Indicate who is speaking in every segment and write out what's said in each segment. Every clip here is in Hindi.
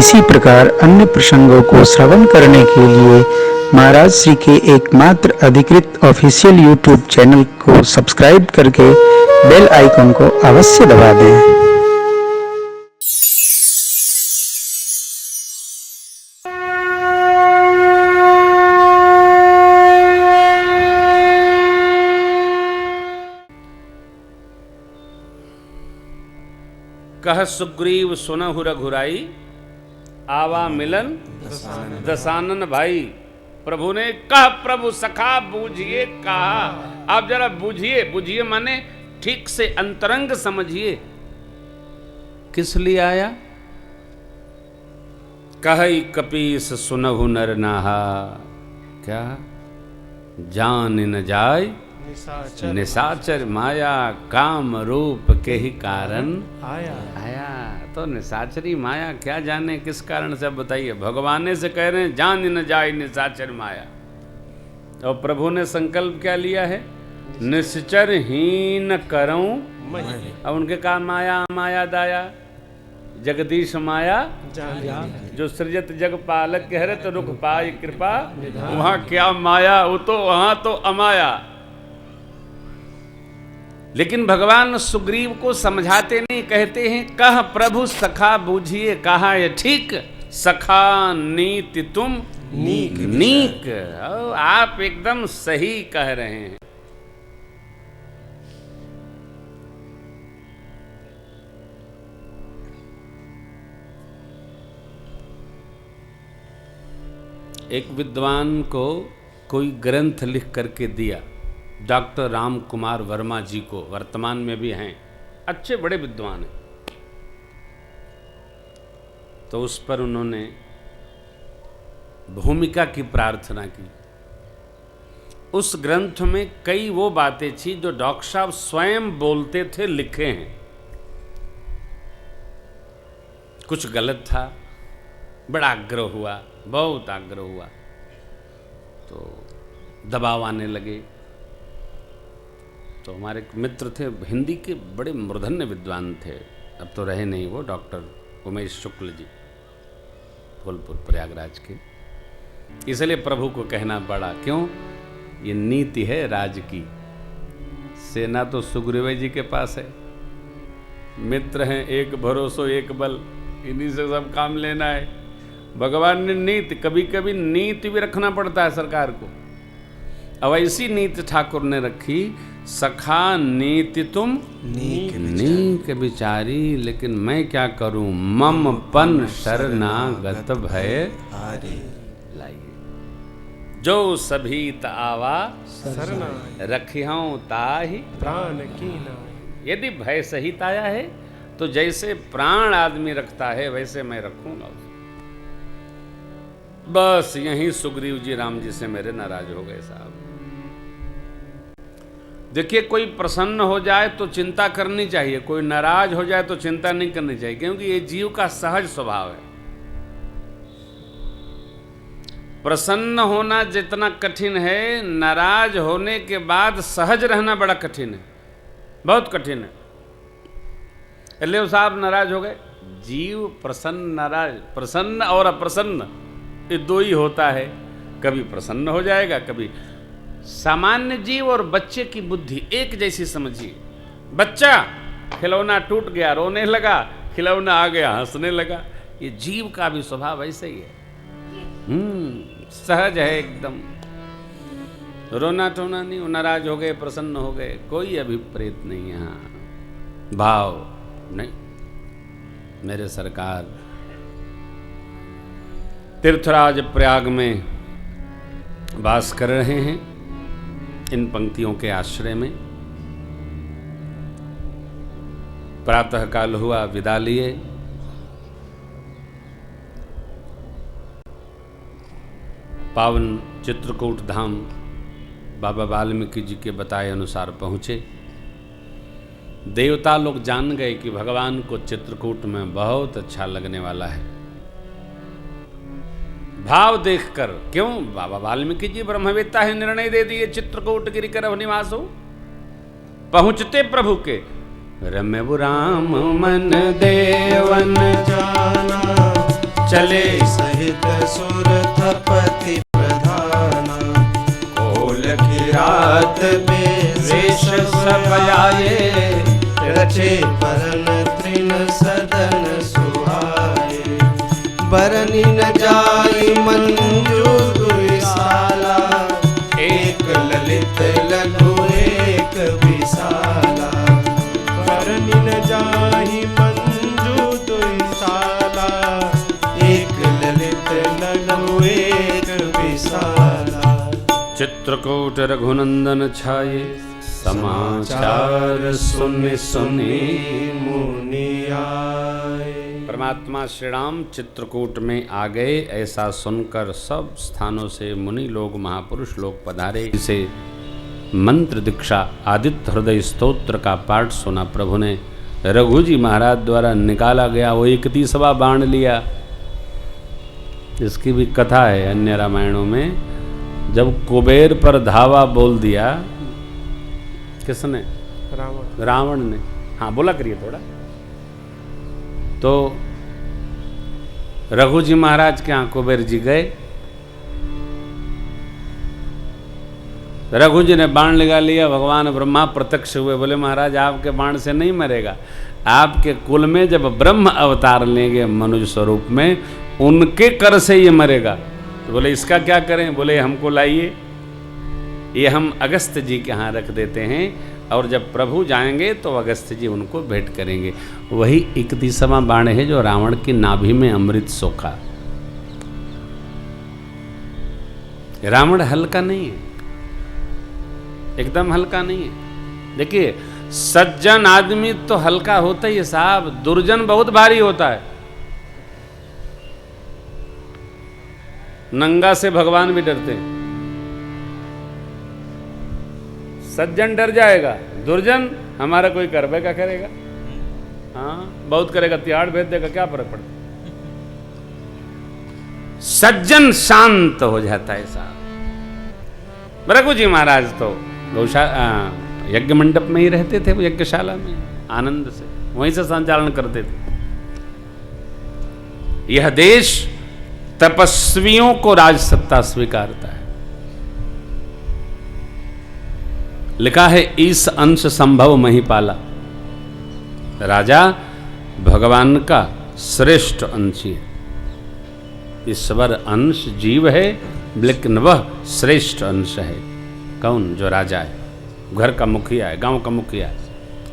Speaker 1: इसी प्रकार अन्य प्रसंगों को श्रवण करने के लिए महाराज श्री के एकमात्र अधिकृत ऑफिशियल यूट्यूब चैनल को सब्सक्राइब करके बेल आइकन को अवश्य दबा दें।
Speaker 2: कह सुग्रीव सुनहु रघुराई, आवा मिलन दसानन भाई। प्रभु ने कहा, प्रभु सखा बूझिए कहा। आप जरा बूझिए, बूझिए माने ठीक से अंतरंग समझिए। किस लिए आया? कहई कपीस सुनहु नर नाहा। क्या? जान न जाय निशाचर माया, काम रूप के ही कारण आया। तो निशाचरी माया क्या जाने किस कारण से, बताइए। भगवान से कह रहे हैं जान न जाए निशाचर माया। और प्रभु ने संकल्प क्या लिया है? निश्चर हीन करऊं। अब उनके कहा माया माया दाया, जगदीश माया जो सृजत जग पालक कह रहे, तो रुक पाई कृपा वहां क्या माया, वो तो वहां तो अमाया। लेकिन भगवान सुग्रीव को समझाते नहीं, कहते हैं कह प्रभु सखा बूझिए कहा। ये ठीक सखा नीति तुम नीक। आप एकदम सही कह रहे हैं। एक विद्वान को कोई ग्रंथ लिख करके दिया, डॉक्टर राम कुमार वर्मा जी को, वर्तमान में भी हैं, अच्छे बड़े विद्वान हैं। तो उस पर उन्होंने भूमिका की प्रार्थना की। उस ग्रंथ में कई वो बातें थी जो डॉक्टर साहब स्वयं बोलते थे, लिखे हैं। कुछ गलत था, बड़ा आग्रह हुआ, बहुत आग्रह हुआ, तो दबाव आने लगे। तो हमारे एक मित्र थे, हिंदी के बड़े मूर्धन्य विद्वान थे, अब तो रहे नहीं वो, डॉक्टर उमेश शुक्ल जी, फूलपुर प्रयागराज के। इसलिए प्रभु को कहना पड़ा, क्यों? ये नीति है राज की। सेना तो सुग्रीव जी के पास है, मित्र हैं, एक भरोसो एक बल, इन्हीं से सब काम लेना है। भगवान ने नीति, कभी कभी नीति भी रखना पड़ता है सरकार को। अब ऐसी नीति ठाकुर ने रखी, सखा नीति तुम नीक विचारी, लेकिन मैं क्या करूं? मम पन शरणागत भय लाइए। जो सभीत आवा रखियों ताहि प्राण कीना। यदि भय सहित आया है तो जैसे प्राण आदमी रखता है वैसे मैं रखूंगा। बस यहीं सुग्रीव जी राम जी से मेरे नाराज हो गए साहब। देखिए, कोई प्रसन्न हो जाए तो चिंता करनी चाहिए, कोई नाराज हो जाए तो चिंता नहीं करनी चाहिए, क्योंकि ये जीव का सहज स्वभाव है। प्रसन्न होना जितना कठिन है, नाराज होने के बाद सहज रहना बड़ा कठिन है, बहुत कठिन है। ले साहब नाराज हो गए, जीव प्रसन्न नाराज, प्रसन्न और अप्रसन्न ये दो ही होता है। कभी प्रसन्न हो जाएगा, कभी। सामान्य जीव और बच्चे की बुद्धि एक जैसी समझिए। बच्चा खिलौना टूट गया रोने लगा, खिलौना आ गया हंसने लगा। ये जीव का भी स्वभाव ऐसे ही है, सहज है एकदम, रोना टोना नहीं। नाराज हो गए, प्रसन्न हो गए, कोई अभिप्रेत नहीं यहाँ, भाव नहीं। मेरे सरकार तीर्थराज प्रयाग में वास कर रहे हैं, इन पंक्तियों के आश्रय में। प्रातः काल हुआ, विदा लिए। पावन चित्रकूट धाम बाबा वाल्मीकि जी के बताए अनुसार पहुँचे। देवता लोग जान गए कि भगवान को चित्रकूट में बहुत अच्छा लगने वाला है। भाव देखकर, क्यों? बाबा वाल्मीकि जी ब्रह्मवेत्ता है, निर्णय दे दिए चित्रकूट गिरि कर निवासो। पहुंचते प्रभु के रम्य राम मन देवन जाना,
Speaker 3: चले सहित सुरथपति प्रधाना। कोल की रात में वेश सब आए, रचे परन तृण सदन सुहाए। बरनी न जाई मंजू दुई साला, एक ललित लघु एक विशाला। बरनी न जाई मंजू दुई साला, एक ललित लघु एक विशाला।
Speaker 2: चित्रकूट रघुनंदन छाये, समाचार सुनि सुनि
Speaker 3: मुनि आए।
Speaker 2: परमात्मा श्री राम चित्रकूट में आ गए। ऐसा सुनकर सब स्थानों से मुनि लोग, महापुरुष लोग पधारे। इसे मंत्र दीक्षा आदित्य हृदय स्तोत्र का पाठ सुना प्रभु ने। रघु जी महाराज द्वारा निकाला गया वो 31वां बाण लिया। इसकी भी कथा है अन्य रामायणों में। जब कुबेर पर धावा बोल दिया, किसने? रावण ने। हाँ बोला करिए थोड़ा। तो रघु जी महाराज के यहाँ कुबेर जी गए। रघु जी ने बाण लगा लिया। भगवान ब्रह्मा प्रत्यक्ष हुए, बोले महाराज आपके बाण से नहीं मरेगा। आपके कुल में जब ब्रह्म अवतार लेंगे मनुष्य स्वरूप में, उनके कर से ये मरेगा। तो बोले इसका क्या करें? बोले हमको लाइए, ये हम अगस्त जी के यहाँ रख देते हैं, और जब प्रभु जाएंगे तो अगस्त जी उनको भेंट करेंगे। वही 31वां बाण है जो रावण की नाभि में अमृत सोखा। रावण हल्का नहीं है, एकदम हल्का नहीं है। देखिए सज्जन आदमी तो हल्का होता ही है साहब, दुर्जन बहुत भारी होता है। नंगा से भगवान भी डरते हैं। सज्जन डर जाएगा, दुर्जन हमारा कोई करबे क्या करेगा? हाँ बहुत करेगा, तिहाड़ भेज देगा, क्या फर्क पड़ता। सज्जन शांत हो जाता है साहब। रघु जी महाराज तो यज्ञ मंडप में ही रहते थे, वो यज्ञशाला में आनंद से वहीं से संचालन करते थे। यह देश तपस्वियों को राज सत्ता स्वीकारता है। लिखा है ईश अंश संभव महिपाला। राजा भगवान का श्रेष्ठ अंश है। ईश्वर अंश जीव है, लेकिन वह श्रेष्ठ अंश है। कौन? जो राजा है, घर का मुखिया है, गांव का मुखिया है,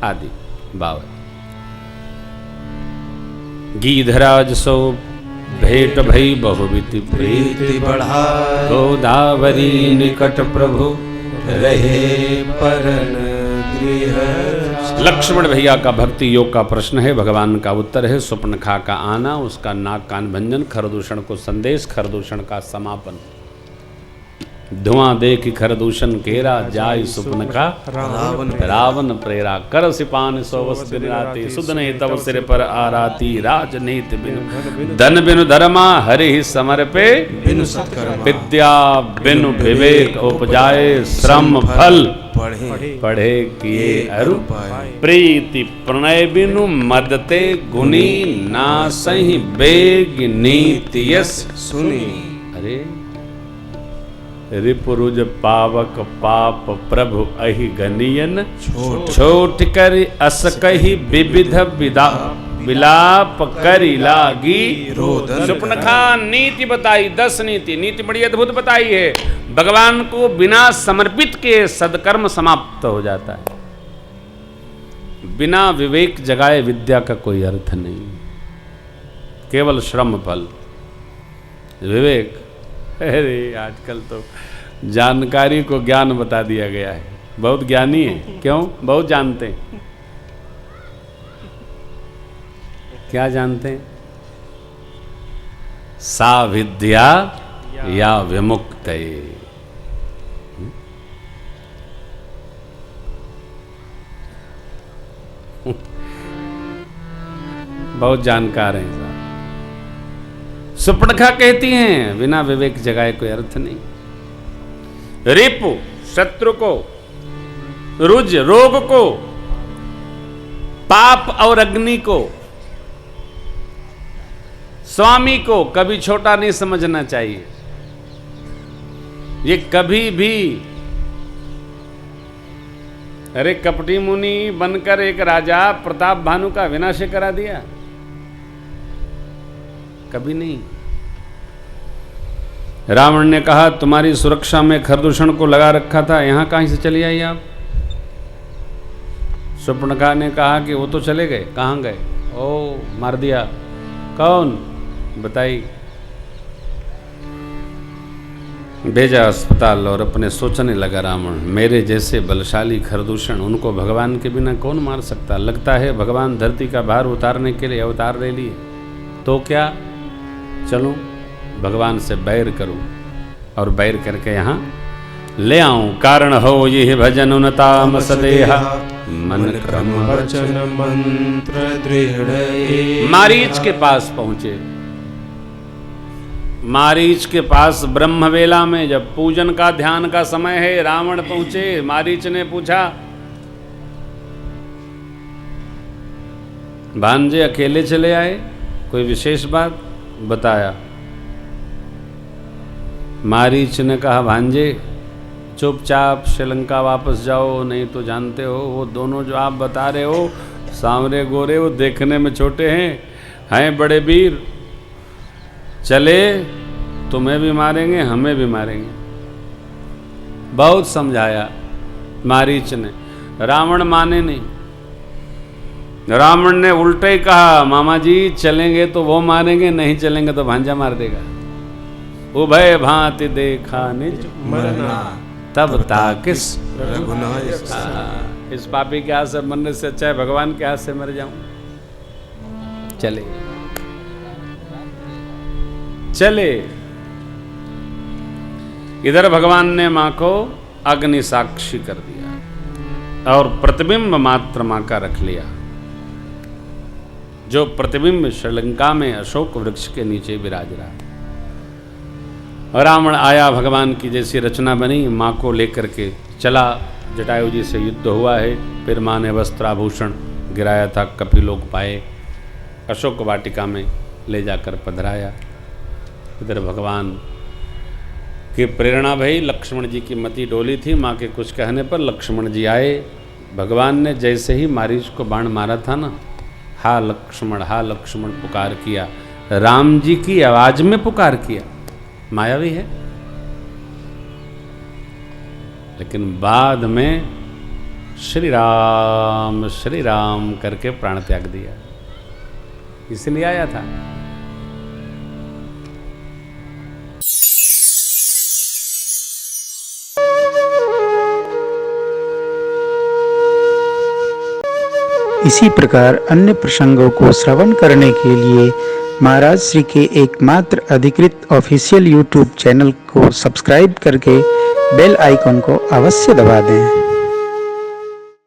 Speaker 2: आदि बाव। गीधराज सो भेंट भई बहुविधि
Speaker 3: प्रीति बढ़ाए,
Speaker 2: गोदावरी निकट प्रभु
Speaker 3: रहे परन गृह।
Speaker 2: लक्ष्मण भैया का भक्ति योग का प्रश्न है, भगवान का उत्तर है सुपर्णखा का आना, उसका नाक कान भंजन, खरदूषण को संदेश, खरदूषण का समापन। धुआं देख खरदूषण केरा, जाय सुपर्णखा रावण प्रेरा। कर सिपान सोवस दिन राती, सुध नहीं तब सिर पर आराती। राजनीति बिनु धन बिनु धर्मा, हरि ही समर्पे
Speaker 3: बिनु सत्कर्मा।
Speaker 2: विद्या बिनु विवेक उपजाए, श्रम फल पढ़े किए अरु। प्रीति प्रणय बिनु मदते गुनी, नासहि बेग नीति यस
Speaker 3: सुनी।
Speaker 2: अरे रिपुरुज पावक पाप प्रभु अहि गनियन, छोट कर अस कही विविध विदा विलाप करी लागी रोदन। सुपर्णखा नीति बताई, 10 नीति। नीति बड़ी अद्भुत बताई है। भगवान को बिना समर्पित के सदकर्म समाप्त हो जाता है। बिना विवेक जगाए विद्या का कोई अर्थ नहीं, केवल श्रम फल। विवेक, अरे आजकल तो जानकारी को ज्ञान बता दिया गया है। बहुत ज्ञानी है, क्यों? बहुत जानते हैं। क्या जानते हैं? सा विद्या या विमुक्त। बहुत जानकार हैं साहब। सुपर्णखा कहती हैं बिना विवेक जगाए कोई अर्थ नहीं। रिपु शत्रु को, रुज रोग को, पाप और अग्नि को, स्वामी को कभी छोटा नहीं समझना चाहिए। ये कभी भी, अरे कपटी मुनि बनकर एक राजा प्रताप भानु का विनाश करा दिया, कभी नहीं। रावण ने कहा तुम्हारी सुरक्षा में खरदूषण को लगा रखा था, यहां कहां से चली आई आप? शूर्पणखा ने कहा कि वो तो चले गए। कहां गए? ओ, मार दिया। कौन? बताई। भेजा अस्पताल और अपने सोचने लगा रावण, मेरे जैसे बलशाली खरदूषण, उनको भगवान के बिना कौन मार सकता? लगता है भगवान धरती का भार उतारने के लिए अवतार ले लिए। तो क्या, चलो भगवान से बैर करूं और बैर करके यहाँ ले आऊं। कारण हो ये भजन उनताम सदेहा मन क्रम
Speaker 3: वचन मंत्र दृढ़।
Speaker 2: मारीच के पास पहुंचे। मारीच के पास ब्रह्मवेला में जब पूजन का ध्यान का समय है, रावण पहुंचे। मारीच ने पूछा, भांजे अकेले चले आए, कोई विशेष बात? बताया। मारीच ने कहा, भांजे चुपचाप श्रीलंका वापस जाओ, नहीं तो जानते हो वो दोनों जो आप बता रहे हो, सांवरे गोरे, वो देखने में छोटे हैं बड़े वीर। चले तुम्हें भी मारेंगे, हमें भी मारेंगे। बहुत समझाया मारीच ने, रावण माने नहीं। रावण ने उल्टे ही कहा, मामा जी चलेंगे तो वो मारेंगे, नहीं चलेंगे तो भांजा मार देगा। उभय भांति देखा निज
Speaker 3: मरना
Speaker 2: तब ताकिस
Speaker 3: रघुनाथ।
Speaker 2: इस पापी के हाथ से मरने से अच्छा है भगवान के हाथ से मर जाऊं। चले चले। इधर भगवान ने मां को अग्नि साक्षी कर दिया और प्रतिबिंब मात्र मां का रख लिया, जो प्रतिबिंब श्रीलंका में अशोक वृक्ष के नीचे विराज रहा। रावण आया, भगवान की जैसी रचना बनी, मां को लेकर के चला। जटायु जी से युद्ध हुआ है, फिर मां ने वस्त्राभूषण गिराया था, कपिलोक पाए, अशोक वाटिका में ले जाकर पधराया। इधर भगवान की प्रेरणा भई, लक्ष्मण जी की मति डोली थी। माँ के कुछ कहने पर लक्ष्मण जी आए। भगवान ने जैसे ही मारीच को बाण मारा था ना, हा लक्ष्मण पुकार किया, राम जी की आवाज में पुकार किया। मायावी है, लेकिन बाद में श्री राम करके प्राण त्याग दिया, इसलिए आया था।
Speaker 1: इसी प्रकार अन्य प्रसंगों को श्रवण करने के लिए महाराज श्री के एकमात्र अधिकृत ऑफिशियल यूट्यूब चैनल को सब्सक्राइब करके बेल आइकन को अवश्य दबा दें।